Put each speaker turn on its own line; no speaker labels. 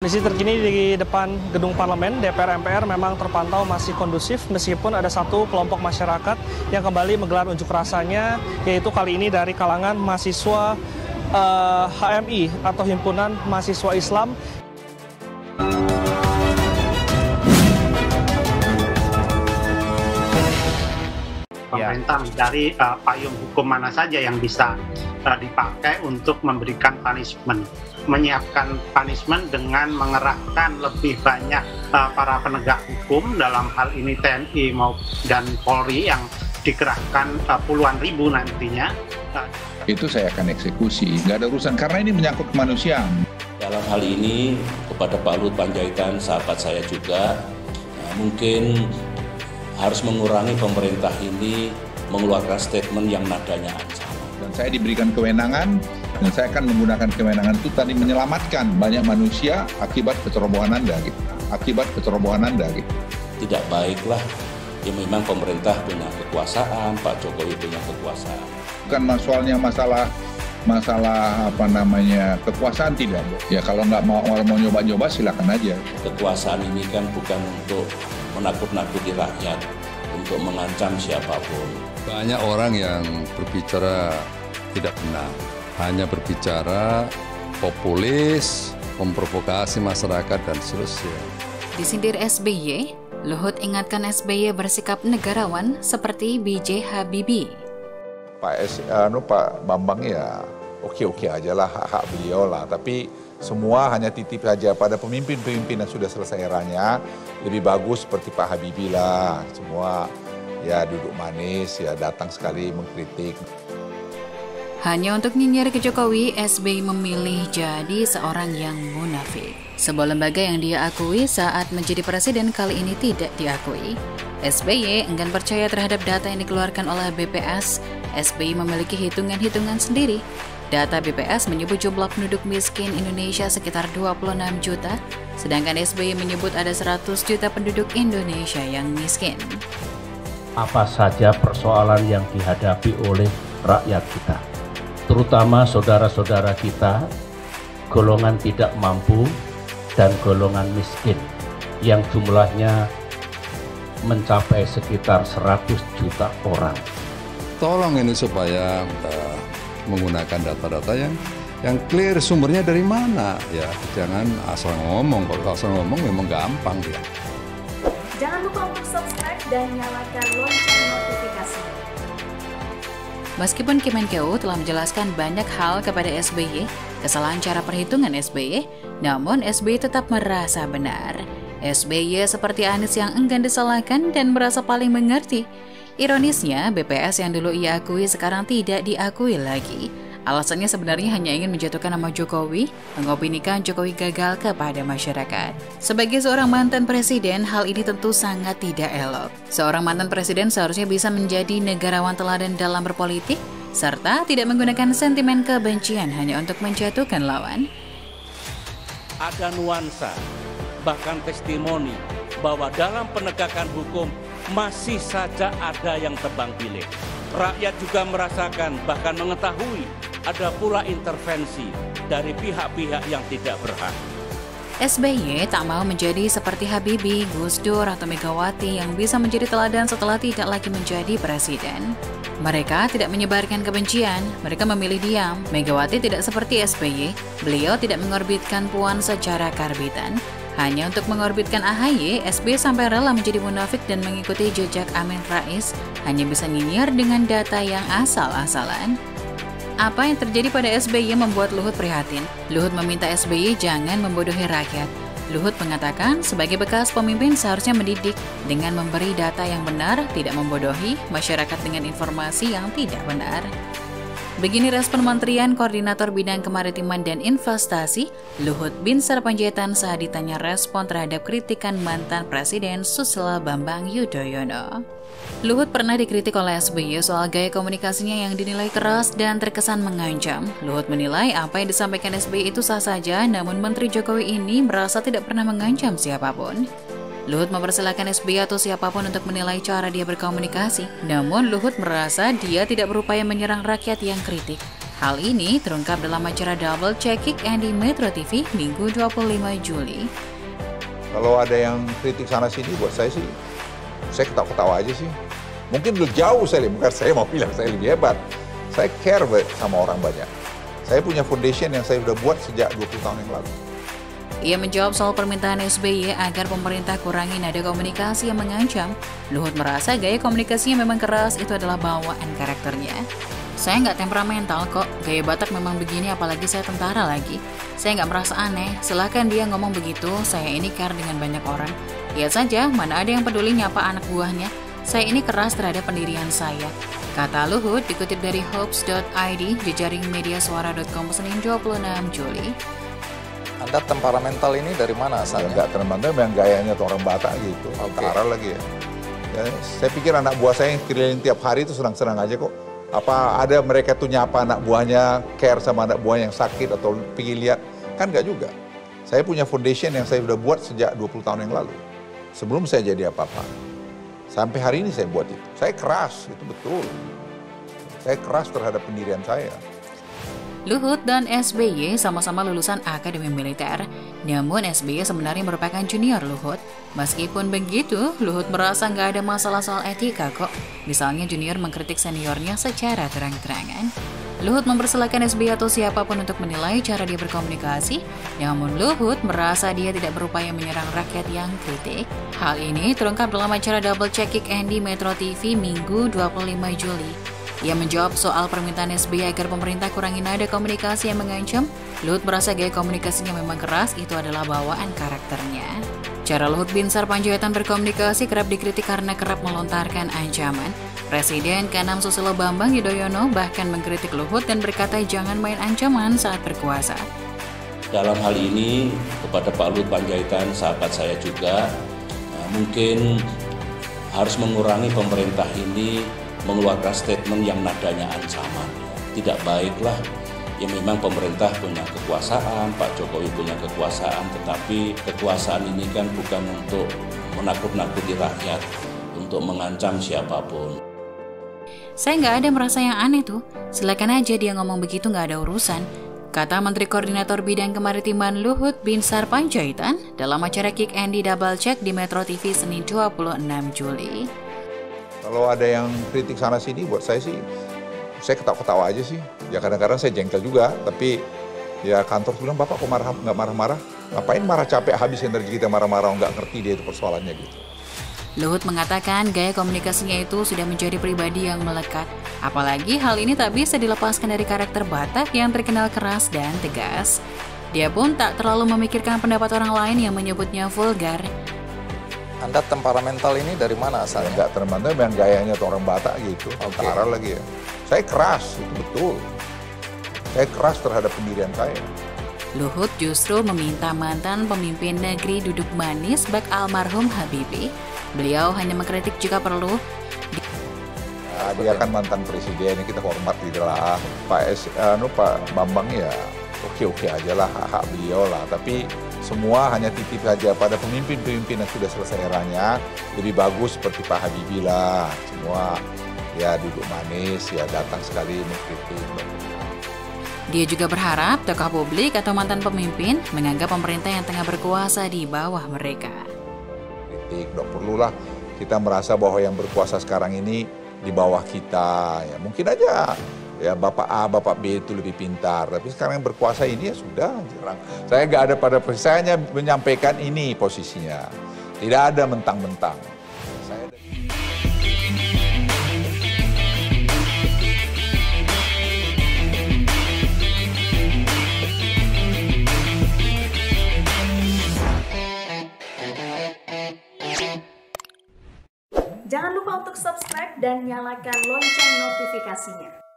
Kondisi terkini di depan gedung parlemen DPR MPR memang terpantau masih kondusif meskipun ada satu kelompok masyarakat yang kembali menggelar unjuk rasanya, yaitu kali ini dari kalangan mahasiswa HMI atau Himpunan Mahasiswa Islam.
Pemerintah dari payung hukum mana saja yang bisa dipakai untuk memberikan punishment, menyiapkan punishment dengan mengerahkan lebih banyak para penegak hukum, dalam hal ini TNI dan Polri yang dikerahkan puluhan ribu nantinya.
Itu saya akan eksekusi, nggak ada urusan karena ini menyangkut kemanusiaan.
Dalam hal ini kepada Pak Luhut Panjaitan, sahabat saya juga, mungkin harus mengurangi pemerintah ini mengeluarkan statement yang nadanya ancaman.
Dan saya diberikan kewenangan, dan saya akan menggunakan kewenangan itu tadi menyelamatkan banyak manusia akibat kecerobohan Anda gitu.
Tidak baiklah, ya memang pemerintah punya kekuasaan, Pak Jokowi punya kekuasaan.
Bukan masalah kekuasaan tidak. Ya kalau nggak mau nyoba-nyoba silakan aja.
Kekuasaan ini kan bukan untuk menakut-nakuti rakyat, untuk mengancam siapapun.
Banyak orang yang berbicara tidak benar, hanya berbicara populis, memprovokasi masyarakat dan seterusnya.
Disindir SBY, Luhut ingatkan SBY bersikap negarawan seperti B.J. Habibie.
Pak Bambang ya oke-oke aja lah, hak beliau lah, tapi semua hanya titip saja pada pemimpin-pemimpin yang sudah selesai eranya, lebih bagus seperti Pak Habibie lah, semua ya duduk manis, ya datang sekali mengkritik.
Hanya untuk nyinyir ke Jokowi, SBY memilih jadi seorang yang munafik. Sebuah lembaga yang dia akui saat menjadi presiden kali ini tidak diakui. SBY enggan percaya terhadap data yang dikeluarkan oleh BPS. SBY memiliki hitungan-hitungan sendiri. Data BPS menyebut jumlah penduduk miskin Indonesia sekitar 26 juta, sedangkan SBY menyebut ada 100 juta penduduk Indonesia yang miskin.
Apa saja persoalan yang dihadapi oleh rakyat kita, terutama saudara-saudara kita, golongan tidak mampu dan golongan miskin, yang jumlahnya mencapai sekitar 100 juta orang.
Tolong ini supaya menggunakan data-data yang clear, sumbernya dari mana, ya jangan asal ngomong. Kalau asal ngomong memang gampang ya.
Jangan lupa untuk subscribe dan nyalakan lonceng notifikasi.
Meskipun Kemenkeu telah menjelaskan banyak hal kepada SBY, kesalahan cara perhitungan SBY, namun SBY tetap merasa benar. SBY seperti Anies yang enggan disalahkan dan merasa paling mengerti. Ironisnya, BPS yang dulu ia akui sekarang tidak diakui lagi. Alasannya sebenarnya hanya ingin menjatuhkan nama Jokowi, mengopinikan Jokowi gagal kepada masyarakat. Sebagai seorang mantan presiden, hal ini tentu sangat tidak elok. Seorang mantan presiden seharusnya bisa menjadi negarawan teladan dalam berpolitik, serta tidak menggunakan sentimen kebencian hanya untuk menjatuhkan lawan.
Ada nuansa, bahkan testimoni, bahwa dalam penegakan hukum masih saja ada yang tebang pilih. Rakyat juga merasakan, bahkan mengetahui, ada pula intervensi dari pihak-pihak yang tidak berhak.
SBY tak mau menjadi seperti Habibie, Gus Dur, atau Megawati yang bisa menjadi teladan setelah tidak lagi menjadi presiden. Mereka tidak menyebarkan kebencian, mereka memilih diam. Megawati tidak seperti SBY, beliau tidak mengorbitkan Puan secara karbitan. Hanya untuk mengorbitkan AHY, SBY sampai rela menjadi munafik dan mengikuti jejak Amin Rais, hanya bisa nyinyir dengan data yang asal-asalan. Apa yang terjadi pada SBY membuat Luhut prihatin. Luhut meminta SBY jangan membodohi rakyat. Luhut mengatakan sebagai bekas pemimpin seharusnya mendidik dengan memberi data yang benar, tidak membodohi masyarakat dengan informasi yang tidak benar. Begini respon Menterian Koordinator Bidang Kemaritiman dan Investasi, Luhut Binsar Panjaitan saat ditanya respon terhadap kritikan mantan Presiden Susilo Bambang Yudhoyono. Luhut pernah dikritik oleh SBY soal gaya komunikasinya yang dinilai keras dan terkesan mengancam. Luhut menilai apa yang disampaikan SBY itu sah saja, namun Menteri Jokowi ini merasa tidak pernah mengancam siapapun. Luhut mempersilahkan SBY atau siapapun untuk menilai cara dia berkomunikasi. Namun Luhut merasa dia tidak berupaya menyerang rakyat yang kritik. Hal ini terungkap dalam acara Double Check Kick di Metro TV Minggu 25 Juli.
Kalau ada yang kritik sana-sini, buat saya sih, saya ketawa-ketawa aja sih. Mungkin lebih jauh bukan saya mau bilang saya lebih hebat. Saya care sama orang banyak. Saya punya foundation yang saya sudah buat sejak 20 tahun yang lalu.
Ia menjawab soal permintaan SBY agar pemerintah kurangi nada komunikasi yang mengancam. Luhut merasa gaya komunikasinya memang keras, itu adalah bawaan karakternya. Saya nggak temperamental kok, gaya Batak memang begini apalagi saya tentara lagi. Saya nggak merasa aneh, silahkan dia ngomong begitu, saya ini care dengan banyak orang. Lihat saja, mana ada yang peduli nyapa anak buahnya. Saya ini keras terhadap pendirian saya. Kata Luhut dikutip dari hopes.id, jejaring mediasuara.com Senin 26 Juli.
Anda temperamental ini dari mana asalnya?
Enggak temperamental, memang gayanya orang Batak gitu, tentara lagi ya. Saya pikir anak buah saya yang keliling tiap hari itu senang-senang aja kok. Apa ada mereka tuh nyapa anak buahnya, care sama anak buahnya yang sakit atau pergi lihat? Kan enggak juga. Saya punya foundation yang saya sudah buat sejak 20 tahun yang lalu. Sebelum saya jadi apa-apa. Sampai hari ini saya buat itu. Saya keras, itu betul. Saya keras terhadap pendirian saya.
Luhut dan SBY sama-sama lulusan Akademi Militer, namun SBY sebenarnya merupakan junior Luhut. Meskipun begitu, Luhut merasa nggak ada masalah soal etika kok. Misalnya junior mengkritik seniornya secara terang-terangan. Luhut mempersilahkan SBY atau siapapun untuk menilai cara dia berkomunikasi, namun Luhut merasa dia tidak berupaya menyerang rakyat yang kritik. Hal ini terungkap dalam acara Double Check Kick di Metro TV Minggu 25 Juli. Ia menjawab soal permintaan SBY agar pemerintah kurangi nada komunikasi yang mengancam. Luhut merasa gaya komunikasinya memang keras, itu adalah bawaan karakternya. Cara Luhut Binsar Panjaitan berkomunikasi kerap dikritik karena kerap melontarkan ancaman. Presiden ke-6 Susilo Bambang Yudhoyono bahkan mengkritik Luhut dan berkata jangan main ancaman saat berkuasa.
Dalam hal ini kepada Pak Luhut Panjaitan, sahabat saya juga, mungkin harus mengurangi pemerintah ini mengeluarkan statement yang nadanya ancaman. Tidak baiklah, ya memang pemerintah punya kekuasaan, Pak Jokowi punya kekuasaan, tetapi kekuasaan ini kan bukan untuk menakut-nakuti rakyat, untuk mengancam siapapun.
Saya nggak ada merasa yang aneh tuh, silakan aja dia ngomong begitu, nggak ada urusan, kata Menteri Koordinator Bidang Kemaritiman Luhut Binsar Panjaitan dalam acara Kick di Double Check di Metro TV Senin 26 Juli.
Kalau ada yang kritik sana-sini, buat saya sih, saya ketawa-ketawa aja sih. Ya kadang-kadang saya jengkel juga, tapi ya kantor bilang, Bapak kok nggak marah-marah? Ngapain marah, capek habis energi kita marah-marah, nggak ngerti dia itu persoalannya gitu.
Luhut mengatakan gaya komunikasinya itu sudah menjadi pribadi yang melekat. Apalagi hal ini tak bisa dilepaskan dari karakter Batak yang terkenal keras dan tegas. Dia pun tak terlalu memikirkan pendapat orang lain yang menyebutnya vulgar.
Anda temperamental ini dari mana asalnya?
Enggak temperamental, memang gayanya orang Batak gitu, tentara lagi ya. Saya keras, itu betul. Saya keras terhadap pendirian saya.
Luhut justru meminta mantan pemimpin negeri duduk manis bak almarhum Habibie. Beliau hanya mengkritik jika perlu.
Dia kan mantan presiden, kita hormati lah. Pak Bambang ya oke-oke aja lah, hak beliau lah. Tapi semua hanya titip saja pada pemimpin-pemimpin yang sudah selesai eranya. Lebih bagus seperti Pak Habibie lah. Semua ya duduk manis, ya datang sekali mengkritik.
Dia juga berharap tokoh publik atau mantan pemimpin menganggap pemerintah yang tengah berkuasa di bawah mereka.
Kritik, tidak perlulah kita merasa bahwa yang berkuasa sekarang ini di bawah kita. Ya mungkin aja ya Bapak A, Bapak B itu lebih pintar. Tapi sekarang yang berkuasa ini ya sudah jarang. Saya nggak ada pada posisi, saya hanya menyampaikan ini posisinya. Tidak ada mentang-mentang.
Jangan lupa untuk subscribe dan nyalakan lonceng notifikasinya.